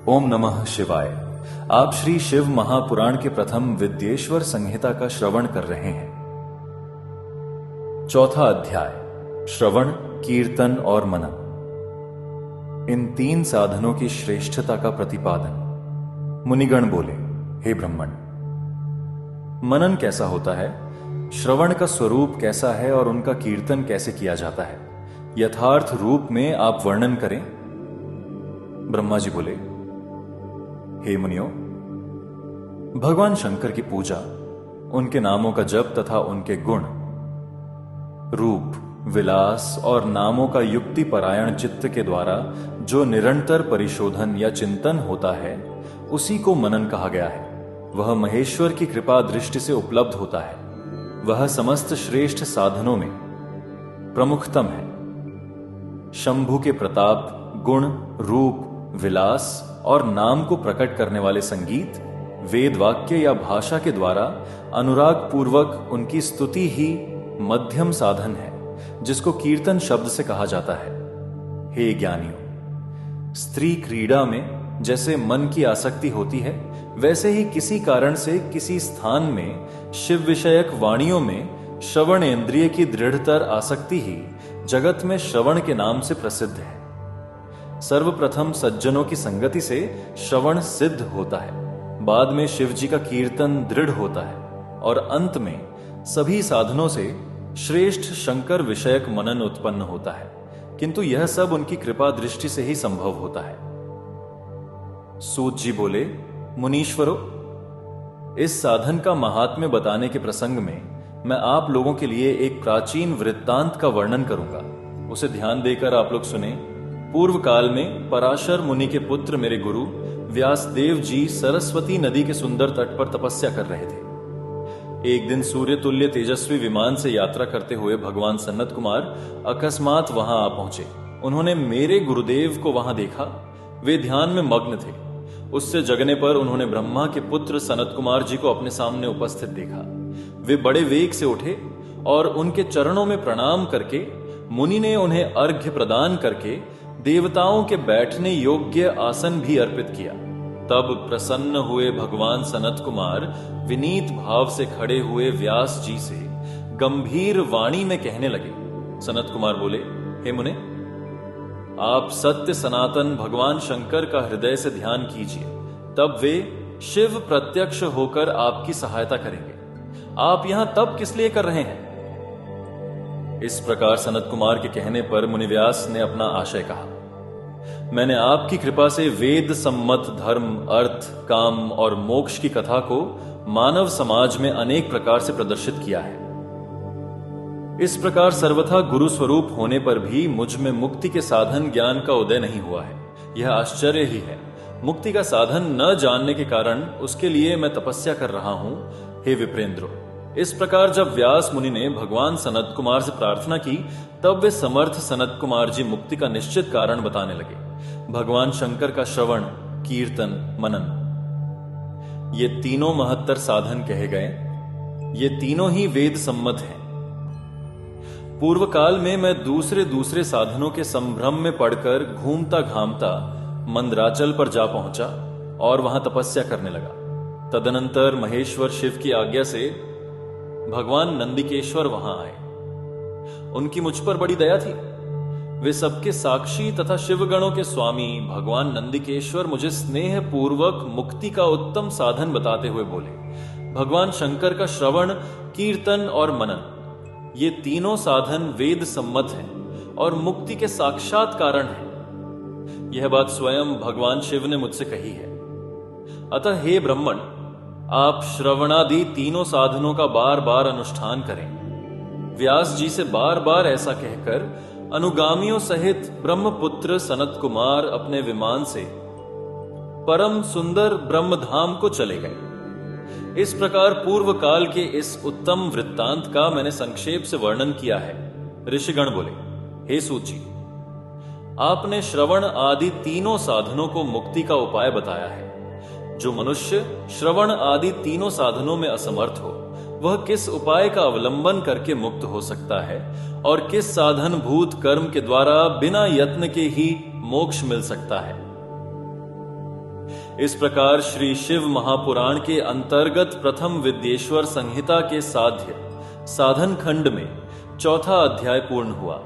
ओम नमः शिवाय। आप श्री शिव महापुराण के प्रथम विद्येश्वर संहिता का श्रवण कर रहे हैं। चौथा अध्याय श्रवण, कीर्तन और मनन। इन तीन साधनों की श्रेष्ठता का प्रतिपादन। मुनिगण बोले, हे ब्राह्मण, मनन कैसा होता है, श्रवण का स्वरूप कैसा है और उनका कीर्तन कैसे किया जाता है, यथार्थ रूप में आप वर्णन करें। ब्रह्मा जी बोले, हे मुनियों, भगवान शंकर की पूजा, उनके नामों का जप तथा उनके गुण, रूप, विलास और नामों का युक्ति परायण चित्त के द्वारा जो निरंतर परिशोधन या चिंतन होता है, उसी को मनन कहा गया है। वह महेश्वर की कृपा दृष्टि से उपलब्ध होता है। वह समस्त श्रेष्ठ साधनों में प्रमुखतम है। शंभु के प्रताप, गुण, रूप, विलास और नाम को प्रकट करने वाले संगीत, वेद वाक्य या भाषा के द्वारा अनुराग पूर्वक उनकी स्तुति ही मध्यम साधन है, जिसको कीर्तन शब्द से कहा जाता है। हे ज्ञानियों, स्त्री क्रीड़ा में जैसे मन की आसक्ति होती है, वैसे ही किसी कारण से किसी स्थान में शिव विषयक वाणियों में श्रवण इंद्रिय की दृढ़तर आसक्ति ही जगत में श्रवण के नाम से प्रसिद्ध है। सर्वप्रथम सज्जनों की संगति से श्रवण सिद्ध होता है, बाद में शिव जी का कीर्तन दृढ़ होता है और अंत में सभी साधनों से श्रेष्ठ शंकर विषयक मनन उत्पन्न होता है। किंतु यह सब उनकी कृपा दृष्टि से ही संभव होता है। सूत जी बोले, मुनीश्वरों, इस साधन का महात्म्य बताने के प्रसंग में मैं आप लोगों के लिए एक प्राचीन वृत्तांत का वर्णन करूंगा। उसे ध्यान देकर आप लोग सुने। पूर्व काल में पराशर मुनि के पुत्र मेरे गुरु व्यासदेव जी सरस्वती नदी के सुंदर तट पर तपस्या कर रहे थे। एक दिन सूर्य तुल्य तेजस्वी विमान से यात्रा करते हुए भगवान सनत कुमार अकस्मात वहां आ पहुंचे। उन्होंने मेरे गुरुदेव को वहां देखा। वे ध्यान में मग्न थे। उससे जगने पर उन्होंने ब्रह्मा के पुत्र सनत कुमार जी को अपने सामने उपस्थित देखा। वे बड़े वेग से उठे और उनके चरणों में प्रणाम करके मुनि ने उन्हें अर्घ्य प्रदान करके देवताओं के बैठने योग्य आसन भी अर्पित किया। तब प्रसन्न हुए भगवान सनत कुमार विनीत भाव से खड़े हुए व्यास जी से गंभीर वाणी में कहने लगे। सनत कुमार बोले, हे मुने, आप सत्य सनातन भगवान शंकर का हृदय से ध्यान कीजिए, तब वे शिव प्रत्यक्ष होकर आपकी सहायता करेंगे। आप यहां तप किस लिए कर रहे हैं? इस प्रकार सनत कुमार के कहने पर मुनिव्यास ने अपना आशय कहा। मैंने आपकी कृपा से वेद सम्मत धर्म, अर्थ, काम और मोक्ष की कथा को मानव समाज में अनेक प्रकार से प्रदर्शित किया है। इस प्रकार सर्वथा गुरु स्वरूप होने पर भी मुझ में मुक्ति के साधन ज्ञान का उदय नहीं हुआ है। यह आश्चर्य ही है। मुक्ति का साधन न जानने के कारण उसके लिए मैं तपस्या कर रहा हूं। हे विप्रेंद्रो, इस प्रकार जब व्यास मुनि ने भगवान सनत कुमार से प्रार्थना की, तब वे समर्थ सनत कुमार जी मुक्ति का निश्चित कारण बताने लगे। भगवान शंकर का श्रवण, कीर्तन, मनन, ये तीनों महत्तर साधन कहे गए। ये तीनों ही वेद सम्मत हैं। पूर्व काल में मैं दूसरे साधनों के संभ्रम में पड़कर घूमता घामता मंदराचल पर जा पहुंचा और वहां तपस्या करने लगा। तदनंतर महेश्वर शिव की आज्ञा से भगवान नंदिकेश्वर वहां आए। उनकी मुझ पर बड़ी दया थी। वे सबके साक्षी तथा शिवगणों के स्वामी भगवान नंदिकेश्वर मुझे स्नेह पूर्वक मुक्ति का उत्तम साधन बताते हुए बोले, भगवान शंकर का श्रवण, कीर्तन और मनन, ये तीनों साधन वेद सम्मत हैं और मुक्ति के साक्षात कारण हैं। यह बात स्वयं भगवान शिव ने मुझसे कही है। अतः हे ब्राह्मण, आप श्रवणादि तीनों साधनों का बार बार अनुष्ठान करें। व्यास जी से बार बार ऐसा कहकर अनुगामियों सहित ब्रह्मपुत्र सनत कुमार अपने विमान से परम सुंदर ब्रह्मधाम को चले गए। इस प्रकार पूर्व काल के इस उत्तम वृत्तांत का मैंने संक्षेप से वर्णन किया है। ऋषिगण बोले, हे सूत जी, आपने श्रवण आदि तीनों साधनों को मुक्ति का उपाय बताया है। जो मनुष्य श्रवण आदि तीनों साधनों में असमर्थ हो, वह किस उपाय का अवलंबन करके मुक्त हो सकता है और किस साधन भूत कर्म के द्वारा बिना यत्न के ही मोक्ष मिल सकता है। इस प्रकार श्री शिव महापुराण के अंतर्गत प्रथम विद्येश्वर संहिता के साध्य साधन खंड में चौथा अध्याय पूर्ण हुआ।